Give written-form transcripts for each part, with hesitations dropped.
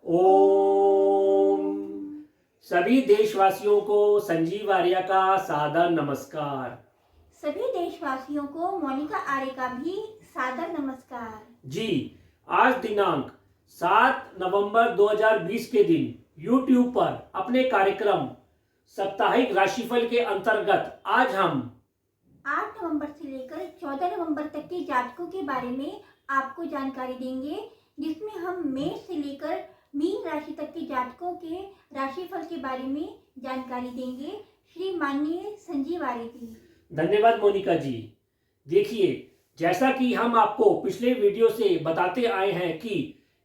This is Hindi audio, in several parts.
ओम। सभी देशवासियों को संजीव आर्य का सादर नमस्कार। सभी देशवासियों को मोनिका आर्य का भी सादर नमस्कार। जी, आज दिनांक 7 नवंबर 2020 के दिन YouTube पर अपने कार्यक्रम साप्ताहिक राशिफल के अंतर्गत आज हम 8 नवंबर से लेकर 14 नवंबर तक के जातकों के बारे में आपको जानकारी देंगे, जिसमें हम मेष से लेकर मीन राशि तक के जातकों के राशिफल के बारे में जानकारी देंगे। श्री माननीय संजीव आर्य जी। धन्यवाद मोनिका जी। देखिए, जैसा कि हम आपको पिछले वीडियो से बताते आए हैं कि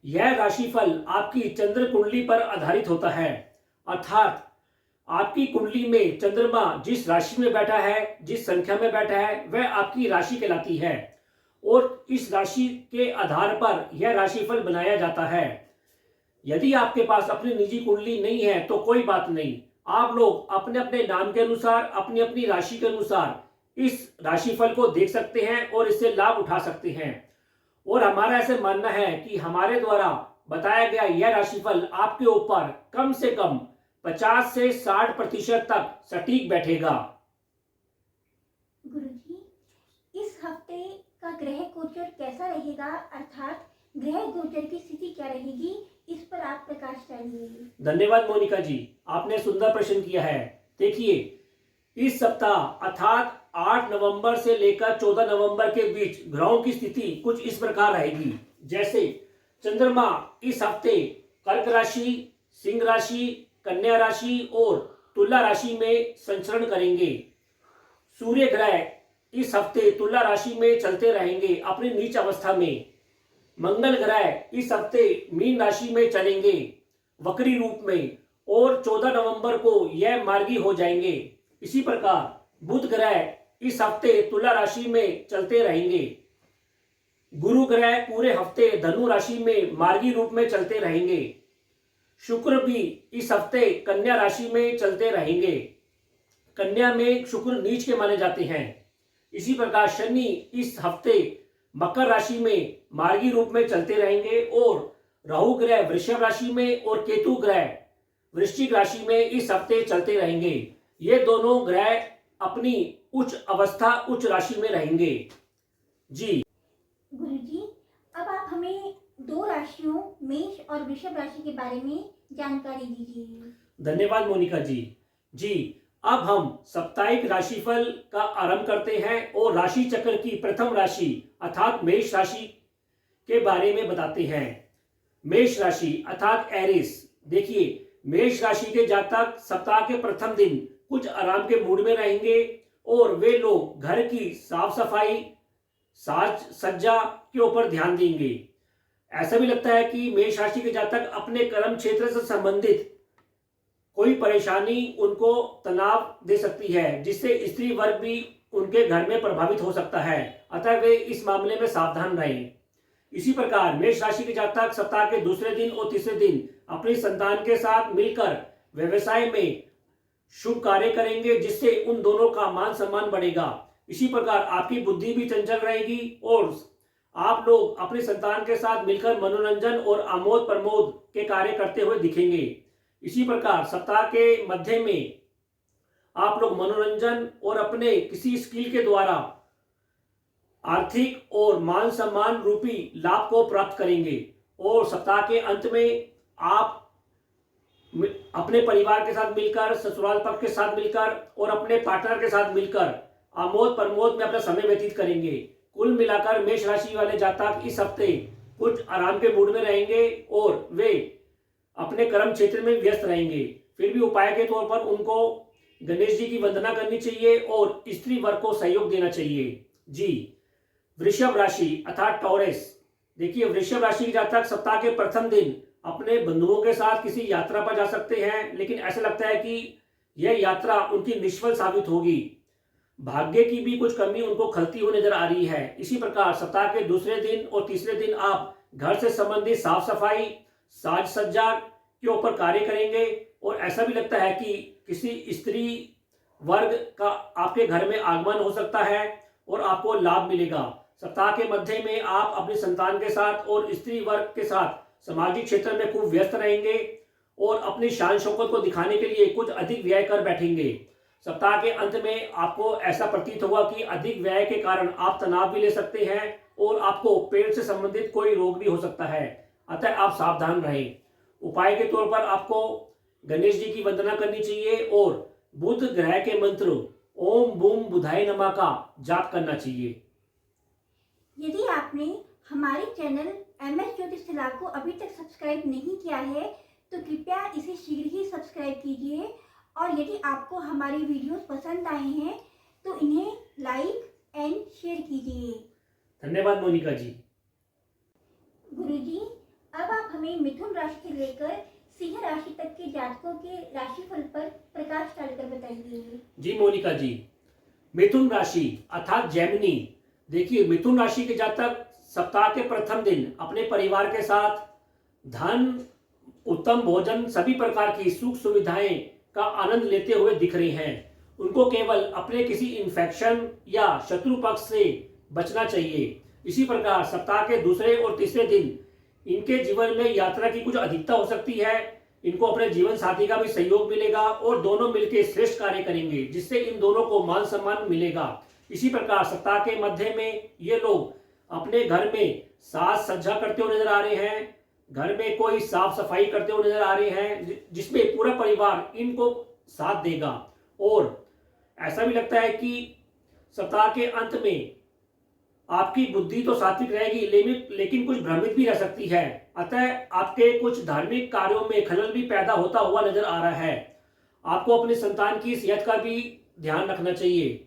यह राशिफल आपकी चंद्र कुंडली पर आधारित होता है, अर्थात आपकी कुंडली में चंद्रमा जिस राशि में बैठा है, जिस संख्या में बैठा है, वह आपकी राशि कहलाती है और इस राशि के आधार पर यह राशिफल बनाया जाता है। यदि आपके पास अपनी निजी कुंडली नहीं है तो कोई बात नहीं, आप लोग अपने अपने नाम के अनुसार, अपनी अपनी राशि के अनुसार इस राशिफल को देख सकते हैं और इससे लाभ उठा सकते हैं। और हमारा ऐसे मानना है कि हमारे द्वारा बताया गया यह राशिफल आपके ऊपर कम से कम 50 से 60% तक सटीक बैठेगा। गुरुजी, इस हफ्ते का ग्रह गोचर कैसा रहेगा, अर्थात ग्रह गोचर की स्थिति क्या रहेगी, इस पर आप प्रकाश डालिए। धन्यवाद मोनिका जी, आपने सुंदर प्रश्न किया है। देखिए, इस सप्ताह अर्थात 8 नवंबर से लेकर 14 नवंबर के बीच ग्रहों की स्थिति कुछ इस प्रकार रहेगी। जैसे चंद्रमा इस हफ्ते कर्क राशि, सिंह राशि, कन्या राशि और तुला राशि में संचरण करेंगे। सूर्य ग्रह इस हफ्ते तुला राशि में चलते रहेंगे अपनी नीच अवस्था में। मंगल ग्रह इस हफ्ते मीन राशि में चलेंगे वक्री रूप में और 14 नवंबर को यह मार्गी हो जाएंगे। इसी प्रकार बुध ग्रह इस हफ्ते तुला राशि में चलते रहेंगे। गुरु ग्रह पूरे हफ्ते धनु राशि में मार्गी रूप में चलते रहेंगे। शुक्र भी इस हफ्ते कन्या राशि में चलते रहेंगे। कन्या में शुक्र नीच के माने जाते हैं। इसी प्रकार शनि इस हफ्ते मकर राशि में मार्गी रूप में चलते रहेंगे और राहु ग्रह वृषभ राशि में और केतु ग्रह वृश्चिक राशि में इस हफ्ते चलते रहेंगे। ये दोनों ग्रह अपनी उच्च अवस्था उच्च राशि में रहेंगे। जी गुरुजी, अब आप हमें दो राशियों मेष और वृषभ राशि के बारे में जानकारी दीजिए। धन्यवाद मोनिका जी। जी, अब हम साप्ताहिक राशिफल का आरंभ करते हैं और राशि चक्र की प्रथम राशि अर्थात मेष राशि के बारे में बताते हैं। मेष राशि अर्थात एरिस। देखिए, मेष राशि के जातक सप्ताह के प्रथम दिन कुछ आराम के मूड में रहेंगे और वे लोग घर की साफ सफाई, साज सज्जा के ऊपर ध्यान देंगे। ऐसा भी लगता है कि मेष राशि के जातक अपने कर्म क्षेत्र से संबंधित कोई परेशानी उनको तनाव दे सकती है, जिससे स्त्री वर्ग भी उनके घर में प्रभावित हो सकता है, अतः वे इस मामले में सावधान रहें। इसी प्रकार मेष राशि के जातक सप्ताह के दूसरे दिन और तीसरे दिन अपनी संतान के साथ मिलकर व्यवसाय में शुभ कार्य करेंगे, जिससे उन दोनों का मान सम्मान बढ़ेगा। इसी प्रकार आपकी बुद्धि भी चंचल रहेगी और आप लोग अपनी संतान के साथ मिलकर मनोरंजन और आमोद प्रमोद के कार्य करते हुए दिखेंगे। इसी प्रकार सप्ताह के मध्य में आप लोग मनोरंजन और अपने किसी स्किल के द्वारा आर्थिक और मान सम्मान रूपी लाभ को प्राप्त करेंगे और सप्ताह के अंत में आप अपने परिवार के साथ मिलकर, ससुराल पक्ष के साथ मिलकर और अपने पार्टनर के साथ मिलकर आमोद प्रमोद में अपना समय व्यतीत करेंगे। कुल मिलाकर मेष राशि वाले जातक इस हफ्ते कुछ आराम के मूड में रहेंगे और वे अपने कर्म क्षेत्र में व्यस्त रहेंगे। फिर भी उपाय के तौर पर उनको गणेश जी की वंदना करनी चाहिए और स्त्री वर्ग को सहयोग देना चाहिए। जी, वृषभ राशि अर्थात टॉरस। देखिए, वृषभ राशि के जातक सप्ताह के प्रथम दिन अपने बंधुओं के साथ किसी यात्रा पर जा सकते हैं, लेकिन ऐसा लगता है कि यह यात्रा उनकी निष्फल साबित होगी। भाग्य की भी कुछ कमी उनको खलती हुई नजर आ रही है। इसी प्रकार सप्ताह के दूसरे दिन और तीसरे दिन आप घर से संबंधित साफ सफाई, साज सज्जा के ऊपर कार्य करेंगे और ऐसा भी लगता है कि किसी स्त्री वर्ग का आपके घर में आगमन हो सकता है और आपको लाभ मिलेगा। सप्ताह के मध्य में आप अपनी संतान के साथ और स्त्री वर्ग के साथ सामाजिक क्षेत्र में खूब व्यस्त रहेंगे और अपनी शान शौकत को दिखाने के लिए कुछ अधिक व्यय कर बैठेंगे। सप्ताह के अंत में आपको ऐसा प्रतीत होगा कि अधिक व्यय के कारण आप तनाव भी ले सकते हैं और आपको पेट से संबंधित कोई रोग भी हो सकता है, अतः आप सावधान रहें। उपाय के तौर पर आपको गणेश जी की वंदना करनी चाहिए और बुध ग्रह के मंत्र ओम बूम बुधाय नमः का जाप करना चाहिए। यदि आपने हमारे चैनल MS ज्योतिष सलाह को अभी तक सब्सक्राइब नहीं किया है तो कृपया इसे शीघ्र ही सब्सक्राइब कीजिए, और यदि आपको हमारी वीडियोस पसंद आए हैं तो इन्हें लाइक एंड शेयर कीजिए। धन्यवाद मोनिका जी। गुरुजी, अब आप हमें मिथुन राशि से लेकर सिंह राशि तक के जातकों के राशिफल पर प्रकाश डालकर बताइए। जी मोनिका जी, मिथुन राशि अर्थात जेमिनी, देखिए मिथुन राशि के जातक सप्ताह के प्रथम दिन अपने परिवार के साथ धन, उत्तम भोजन, सभी प्रकार की सुख सुविधाएं का आनंद लेते हुए दिख रहे हैं। उनको केवल अपने किसी इन्फेक्शन या शत्रु पक्ष से बचना चाहिए। इसी प्रकार सप्ताह के दूसरे और तीसरे दिन इनके जीवन में यात्रा की कुछ अधिकता हो सकती है। इनको अपने जीवन साथी का भी सहयोग मिलेगा और दोनों मिलकर श्रेष्ठ कार्य करेंगे, जिससे इन दोनों को मान सम्मान मिलेगा। इसी प्रकार सप्ताह के मध्य में ये लोग अपने घर में साज सज्जा करते हुए नजर आ रहे हैं, घर में कोई साफ सफाई करते हुए नजर आ रहे हैं, जिसमें पूरा परिवार इनको साथ देगा। और ऐसा भी लगता है कि सप्ताह के अंत में आपकी बुद्धि तो सात्विक रहेगी, लेकिन कुछ भ्रमित भी रह सकती है, अतः आपके कुछ धार्मिक कार्यों में खलल भी पैदा होता हुआ नजर आ रहा है। आपको अपने संतान की सेहत का भी ध्यान रखना चाहिए।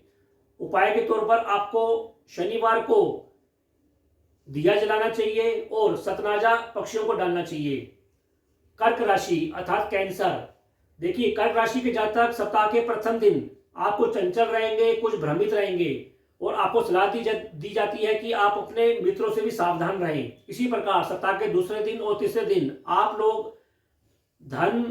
उपाय के तौर पर आपको शनिवार को दिया जलाना चाहिए और सतनाजा पक्षियों को डालना चाहिए। कर्क राशि अर्थात कैंसर, देखिए कर्क राशि के जातक सप्ताह के प्रथम दिन आपको चंचल रहेंगे, कुछ भ्रमित रहेंगे और आपको सलाह दी जाती है कि आप अपने मित्रों से भी सावधान रहें। इसी प्रकार सप्ताह के दूसरे दिन और तीसरे दिन आप लोग धन,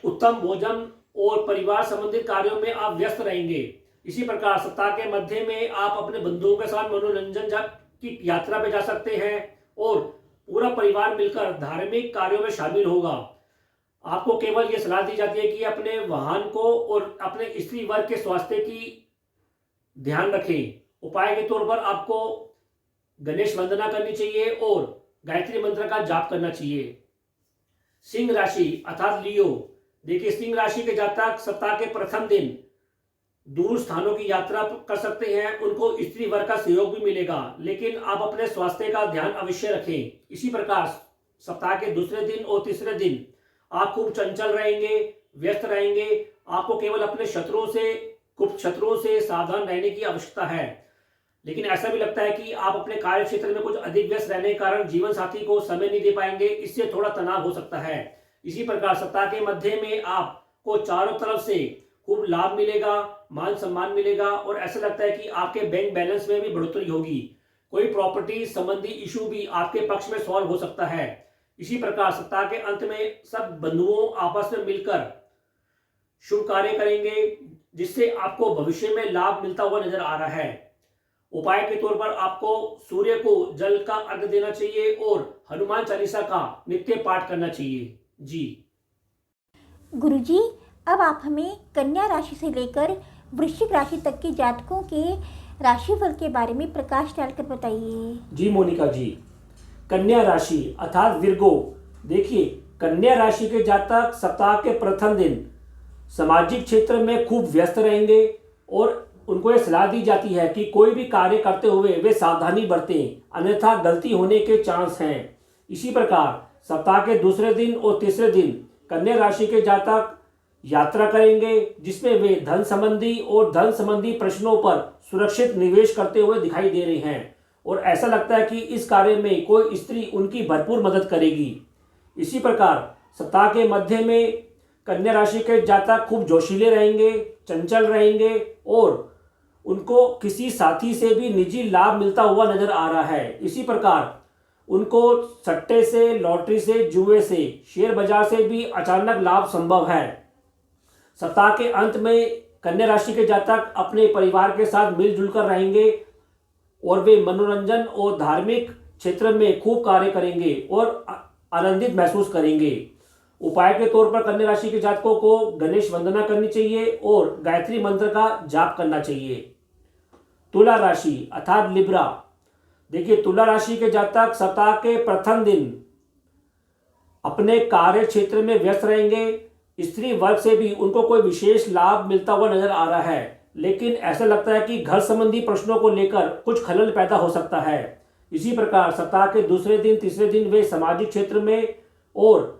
उत्तम भोजन और परिवार संबंधित कार्यों में आप व्यस्त रहेंगे। इसी प्रकार सप्ताह के मध्य में आप अपने बंधुओं के साथ मनोरंजन की यात्रा पे जा सकते हैं और पूरा परिवार मिलकर धार्मिक कार्यों में शामिल होगा। आपको केवल ये सलाह दी जाती है कि अपने वाहन को और अपने स्त्री वर्ग के स्वास्थ्य की ध्यान रखें। उपाय के तौर पर आपको गणेश वंदना करनी चाहिए और गायत्री मंत्र का जाप करना चाहिए। सिंह राशि अर्थात लियो, देखिए सिंह राशि के जातक सप्ताह के प्रथम दिन दूर स्थानों की यात्रा कर सकते हैं, उनको स्त्री वर्ग का सहयोग भी मिलेगा, लेकिन आप अपने स्वास्थ्य का ध्यान अवश्य रखें। इसी प्रकार सप्ताह के दूसरे दिन और तीसरे दिन आप खूब चंचल रहेंगे, व्यस्त रहेंगे। आपको केवल अपने गुप्त शत्रुओं से सावधान रहने की आवश्यकता है, लेकिन ऐसा भी लगता है कि आप अपने कार्य क्षेत्र में कुछ अधिक व्यस्त रहने के कारण जीवन साथी को समय नहीं दे पाएंगे, इससे थोड़ा तनाव हो सकता है। इसी प्रकार सप्ताह के मध्य में आपको चारों तरफ से खूब लाभ मिलेगा, मान सम्मान मिलेगा और ऐसा लगता है कि आपके बैंक बैलेंस में भी बढ़ोतरी होगी। कोई प्रॉपर्टी संबंधी इशू भी आपके पक्ष में सॉल्व हो सकता है। इसी प्रकार सप्ताह के अंत में सब बंधुओं आपस में मिलकर शुभ कार्य करेंगे, जिससे आपको भविष्य में लाभ मिलता हुआ नजर आ रहा है। उपाय के तौर पर आपको सूर्य को जल का अर्घ्य देना चाहिए और हनुमान चालीसा का नित्य पाठ करना चाहिए। जी गुरुजी, अब आप हमें कन्या राशि से लेकर वृश्चिक राशि तक के जातकों के राशिफल के बारे में प्रकाश डालकर बताइए। जी मोनिका जी, कन्या राशि अर्थात विर्गो, देखिए कन्या राशि के जातक सप्ताह के प्रथम दिन सामाजिक क्षेत्र में खूब व्यस्त रहेंगे और उनको यह सलाह दी जाती है कि कोई भी कार्य करते हुए वे सावधानी बरतें, अन्यथा गलती होने के चांस हैं। इसी प्रकार सप्ताह के दूसरे दिन और तीसरे दिन कन्या राशि के जातक यात्रा करेंगे, जिसमें वे धन संबंधी प्रश्नों पर सुरक्षित निवेश करते हुए दिखाई दे रहे हैं और ऐसा लगता है कि इस कार्य में कोई स्त्री उनकी भरपूर मदद करेगी। इसी प्रकार सप्ताह के मध्य में कन्या राशि के जातक खूब जोशीले रहेंगे, चंचल रहेंगे और उनको किसी साथी से भी निजी लाभ मिलता हुआ नजर आ रहा है। इसी प्रकार उनको सट्टे से, लॉटरी से, जुए से, शेयर बाजार से भी अचानक लाभ संभव है। सप्ताह के अंत में कन्या राशि के जातक अपने परिवार के साथ मिलजुल कर रहेंगे और वे मनोरंजन और धार्मिक क्षेत्र में खूब कार्य करेंगे और आनंदित महसूस करेंगे। उपाय के तौर पर कन्या राशि के जातकों को गणेश वंदना करनी चाहिए और गायत्री मंत्र का जाप करना चाहिए। तुला राशि अर्थात लिब्रा, देखिए तुला राशि के जातक सप्ताह के प्रथम दिन अपने कार्य क्षेत्र में व्यस्त रहेंगे। स्त्री वर्ग से भी उनको कोई विशेष लाभ मिलता हुआ नजर आ रहा है, लेकिन ऐसा लगता है कि घर संबंधी प्रश्नों को लेकर कुछ खलल पैदा हो सकता है। इसी प्रकार सप्ताह के दूसरे दिन तीसरे दिन वे सामाजिक क्षेत्र में और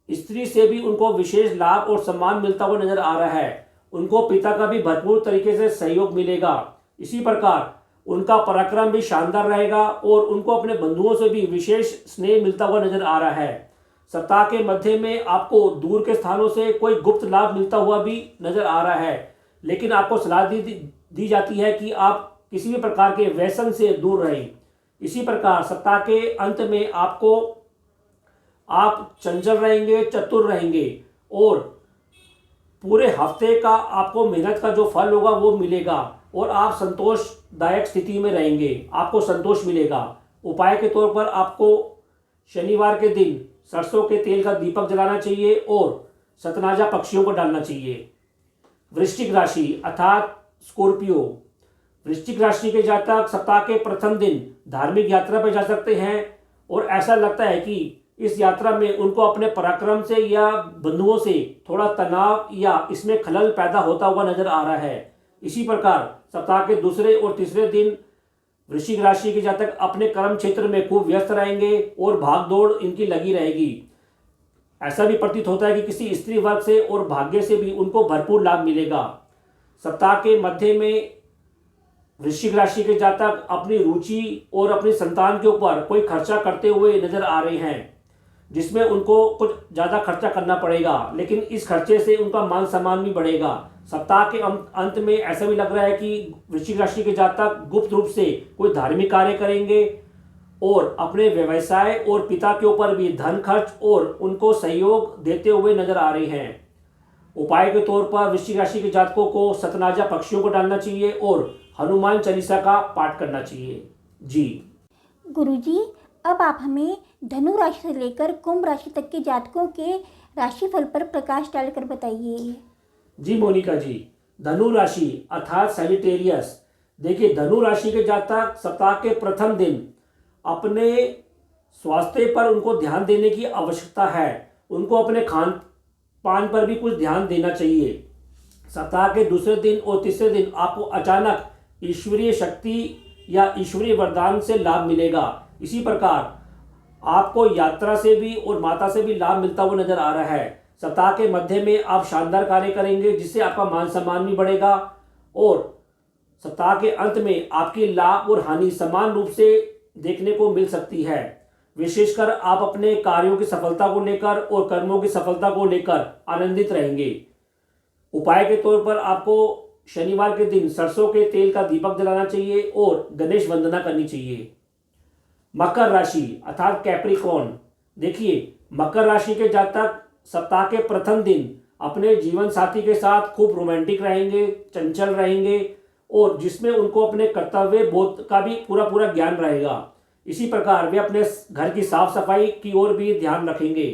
स्त्री से भी उनको विशेष लाभ और सम्मान मिलता हुआ नजर आ रहा है। उनको पिता का भी भरपूर तरीके से सहयोग मिलेगा। इसी प्रकार उनका पराक्रम भी शानदार रहेगा और उनको अपने बंधुओं से भी विशेष स्नेह मिलता हुआ नजर आ रहा है। सप्ताह के मध्य में आपको दूर के स्थानों से कोई गुप्त लाभ मिलता हुआ भी नजर आ रहा है, लेकिन आपको सलाह दी जाती है कि आप किसी भी प्रकार के व्यसन से दूर रहें। इसी प्रकार सप्ताह के अंत में आप चंचल रहेंगे, चतुर रहेंगे और पूरे हफ्ते का आपको मेहनत का जो फल होगा वो मिलेगा और आप संतोषदायक स्थिति में रहेंगे, आपको संतोष मिलेगा। उपाय के तौर पर आपको शनिवार के दिन सरसों के तेल का दीपक जलाना चाहिए और सतनाजा पक्षियों को डालना चाहिए। वृश्चिक राशि अर्थात स्कॉर्पियो, वृश्चिक राशि के जातक सप्ताह के प्रथम दिन धार्मिक यात्रा पर जा सकते हैं और ऐसा लगता है कि इस यात्रा में उनको अपने पराक्रम से या बंधुओं से थोड़ा तनाव या इसमें खलल पैदा होता हुआ नजर आ रहा है। इसी प्रकार सप्ताह के दूसरे और तीसरे दिन वृश्चिक राशि के जातक अपने कर्म क्षेत्र में खूब व्यस्त रहेंगे और भाग दौड़ इनकी लगी रहेगी। ऐसा भी प्रतीत होता है कि किसी स्त्री वर्ग से और भाग्य से भी उनको भरपूर लाभ मिलेगा। सप्ताह के मध्य में वृश्चिक राशि के जातक अपनी रुचि और अपनी संतान के ऊपर कोई खर्चा करते हुए नजर आ रहे हैं, जिसमें उनको कुछ ज़्यादा खर्चा करना पड़ेगा, लेकिन इस खर्चे से उनका मान सम्मान भी बढ़ेगा। सप्ताह के अंत में ऐसा भी लग रहा है कि वृश्चिक राशि के जातक गुप्त रूप से कोई धार्मिक कार्य करेंगे और अपने व्यवसाय और पिता के ऊपर भी धन खर्च और उनको सहयोग देते हुए नजर आ रहे हैं। उपाय के तौर पर वृश्चिक राशि के जातकों को सतनाजा पक्षियों को डालना चाहिए और हनुमान चालीसा का पाठ करना चाहिए। जी गुरुजी, अब आप हमें धनु राशि से लेकर कुंभ राशि तक के जातकों के राशिफल पर प्रकाश डालकर बताइए। जी मोनिका जी, धनु राशि अर्थात सैजिटेरियस, देखिए धनु राशि के जातक सप्ताह के प्रथम दिन अपने स्वास्थ्य पर उनको ध्यान देने की आवश्यकता है। उनको अपने खान पान पर भी कुछ ध्यान देना चाहिए। सप्ताह के दूसरे दिन और तीसरे दिन आपको अचानक ईश्वरीय शक्ति या ईश्वरीय वरदान से लाभ मिलेगा। इसी प्रकार आपको यात्रा से भी और माता से भी लाभ मिलता हुआ नजर आ रहा है। सप्ताह के मध्य में आप शानदार कार्य करेंगे, जिससे आपका मान सम्मान भी बढ़ेगा और सप्ताह के अंत में आपकी लाभ और हानि समान रूप से देखने को मिल सकती है। विशेषकर आप अपने कार्यों की सफलता को लेकर और कर्मों की सफलता को लेकर आनंदित रहेंगे। उपाय के तौर पर आपको शनिवार के दिन सरसों के तेल का दीपक जलाना चाहिए और गणेश वंदना करनी चाहिए। मकर राशि अर्थात कैप्रिकॉर्न, देखिए मकर राशि के जातक सप्ताह के प्रथम दिन अपने जीवन साथी के साथ खूब रोमांटिक रहेंगे, चंचल रहेंगे और जिसमें उनको अपने कर्तव्य बोध का भी पूरा ज्ञान रहेगा। इसी प्रकार वे अपने घर की साफ सफाई की ओर भी ध्यान रखेंगे।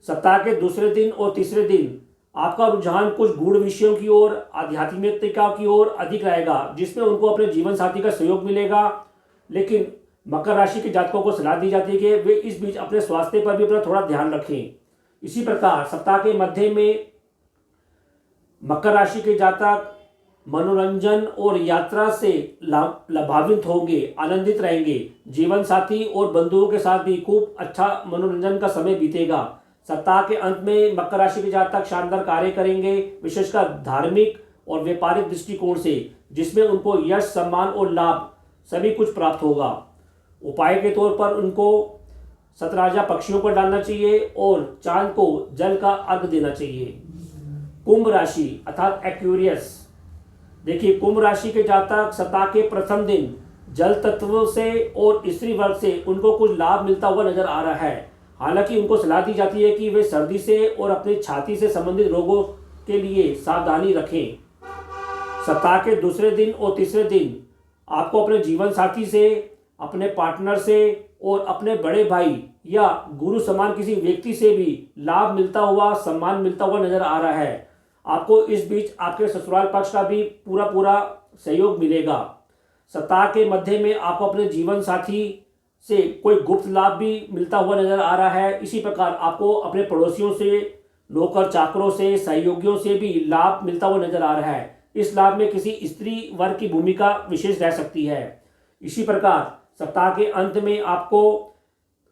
सप्ताह के दूसरे दिन और तीसरे दिन आपका रुझान कुछ गूढ़ विषयों की ओर, आध्यात्मिकता की ओर अधिक रहेगा, जिसमें उनको अपने जीवन साथी का सहयोग मिलेगा। लेकिन मकर राशि के जातकों को सलाह दी जाती है कि वे इस बीच अपने स्वास्थ्य पर भी अपना थोड़ा ध्यान रखें। इसी प्रकार सप्ताह के मध्य में मकर राशि के जातक मनोरंजन और यात्रा से लाभान्वित होंगे, आनंदित रहेंगे। जीवन साथी और बंधुओं के साथ भी खूब अच्छा मनोरंजन का समय बीतेगा। सप्ताह के अंत में मकर राशि के जातक शानदार कार्य करेंगे, विशेषकर धार्मिक और व्यापारिक दृष्टिकोण से, जिसमें उनको यश, सम्मान और लाभ सभी कुछ प्राप्त होगा। उपाय के तौर पर उनको सतराजा पक्षियों को डालना चाहिए और चांद को जल का अर्घ देना चाहिए। कुंभ राशि अर्थात एक्वेरियस, देखिए कुंभ राशि के जातक सप्ताह के प्रथम दिन जल तत्व से और स्त्री वर्ग से उनको कुछ लाभ मिलता हुआ नजर आ रहा है। हालांकि उनको सलाह दी जाती है कि वे सर्दी से और अपनी छाती से संबंधित रोगों के लिए सावधानी रखें। सप्ताह के दूसरे दिन और तीसरे दिन आपको अपने जीवन साथी से, अपने पार्टनर से और अपने बड़े भाई या गुरु समान किसी व्यक्ति से भी लाभ मिलता हुआ, सम्मान मिलता हुआ नजर आ रहा है। आपको इस बीच आपके ससुराल पक्ष का भी पूरा पूरा सहयोग मिलेगा। सप्ताह के मध्य में आपको अपने जीवन साथी से कोई गुप्त लाभ भी मिलता हुआ नजर आ रहा है। इसी प्रकार आपको अपने पड़ोसियों से, नौकर चाकरों से, सहयोगियों से भी लाभ मिलता हुआ नजर आ रहा है। इस लाभ में किसी स्त्री वर्ग की भूमिका विशेष रह सकती है। इसी प्रकार सप्ताह के अंत में आपको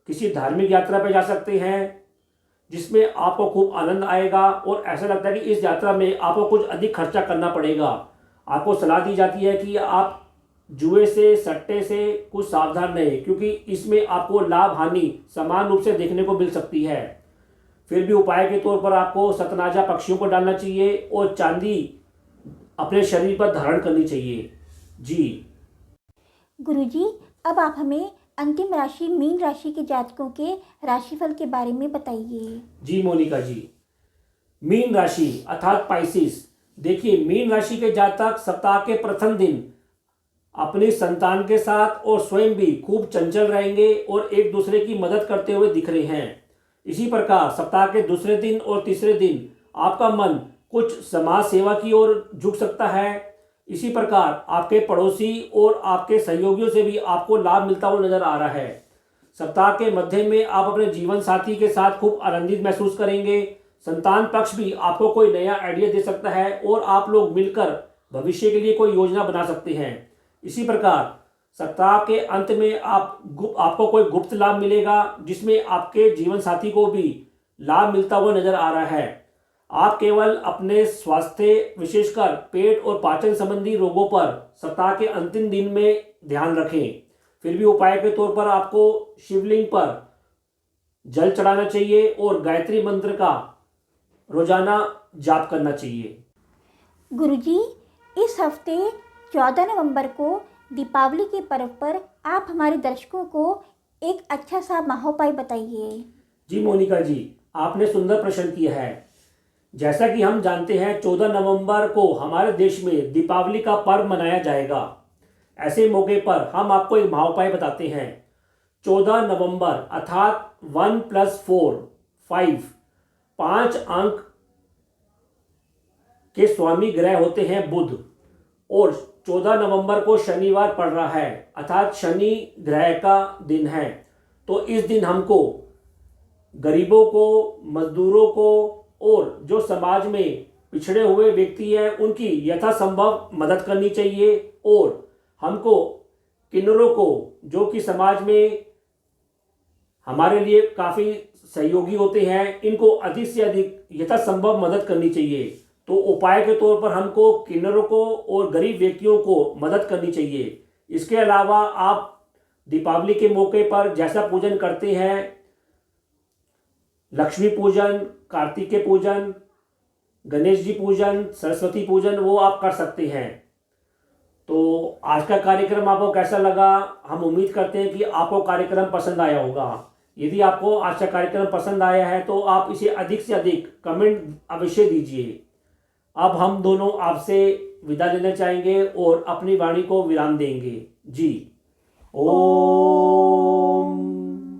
किसी धार्मिक यात्रा पर जा सकते हैं, जिसमें आपको खूब आनंद आएगा और ऐसा लगता है कि इस यात्रा में आपको कुछ अधिक खर्चा करना पड़ेगा। आपको सलाह दी जाती है कि आप जुए से, सट्टे से कुछ सावधान रहें, क्योंकि इसमें आपको लाभ हानि समान रूप से देखने को मिल सकती है। फिर भी उपाय के तौर पर आपको सतनाजा पक्षियों को डालना चाहिए और चांदी अपने शरीर पर धारण करनी चाहिए। जी गुरुजी, अब आप हमें अंतिम राशि मीन राशि के जातकों के राशिफल के बारे में बताइए। जी मोनिका जी, मीन राशि अर्थात पाइसिस। देखिए, मीन राशि के जातक सप्ताह के प्रथम दिन अपनी संतान के साथ और स्वयं भी खूब चंचल रहेंगे और एक दूसरे की मदद करते हुए दिख रहे हैं। इसी प्रकार सप्ताह के दूसरे दिन और तीसरे दिन आपका मन कुछ समाज सेवा की ओर झुक सकता है। इसी प्रकार आपके पड़ोसी और आपके सहयोगियों से भी आपको लाभ मिलता हुआ नजर आ रहा है। सप्ताह के मध्य में आप अपने जीवन साथी के साथ खूब आनंदित महसूस करेंगे। संतान पक्ष भी आपको कोई नया आइडिया दे सकता है और आप लोग मिलकर भविष्य के लिए कोई योजना बना सकते हैं। इसी प्रकार सप्ताह के अंत में आपको कोई गुप्त लाभ मिलेगा, जिसमें आपके जीवन साथी को भी लाभ मिलता हुआ नजर आ रहा है। आप केवल अपने स्वास्थ्य, विशेषकर पेट और पाचन संबंधी रोगों पर सप्ताह के अंतिम दिन में ध्यान रखें। फिर भी उपाय के तौर पर आपको शिवलिंग पर जल चढ़ाना चाहिए और गायत्री मंत्र का रोजाना जाप करना चाहिए। गुरुजी, इस हफ्ते 14 नवंबर को दीपावली के पर्व पर आप हमारे दर्शकों को एक अच्छा सा महोपाय बताइए। जी मोनिका जी, आपने सुंदर प्रश्न किया है। जैसा कि हम जानते हैं, 14 नवंबर को हमारे देश में दीपावली का पर्व मनाया जाएगा। ऐसे मौके पर हम आपको एक महाउपाय बताते हैं। 14 नवंबर अर्थात 1 + 4 5 5 अंक के स्वामी ग्रह होते हैं बुध, और 14 नवंबर को शनिवार पड़ रहा है अर्थात शनि ग्रह का दिन है। तो इस दिन हमको गरीबों को, मजदूरों को और जो समाज में पिछड़े हुए व्यक्ति हैं उनकी यथासंभव मदद करनी चाहिए। और हमको किन्नरों को, जो कि समाज में हमारे लिए काफ़ी सहयोगी होते हैं, इनको अधिक से अधिक यथासंभव मदद करनी चाहिए। तो उपाय के तौर पर हमको किन्नरों को और गरीब व्यक्तियों को मदद करनी चाहिए। इसके अलावा आप दीपावली के मौके पर जैसा पूजन करते हैं, लक्ष्मी पूजन, कार्तिकेय पूजन, गणेश जी पूजन, सरस्वती पूजन, वो आप कर सकते हैं। तो आज का कार्यक्रम आपको कैसा लगा? हम उम्मीद करते हैं कि आपको कार्यक्रम पसंद आया होगा। यदि आपको आज का कार्यक्रम पसंद आया है तो आप इसे अधिक से अधिक कमेंट अवश्य दीजिए। अब हम दोनों आपसे विदा लेना चाहेंगे और अपनी वाणी को विराम देंगे। जी ओम।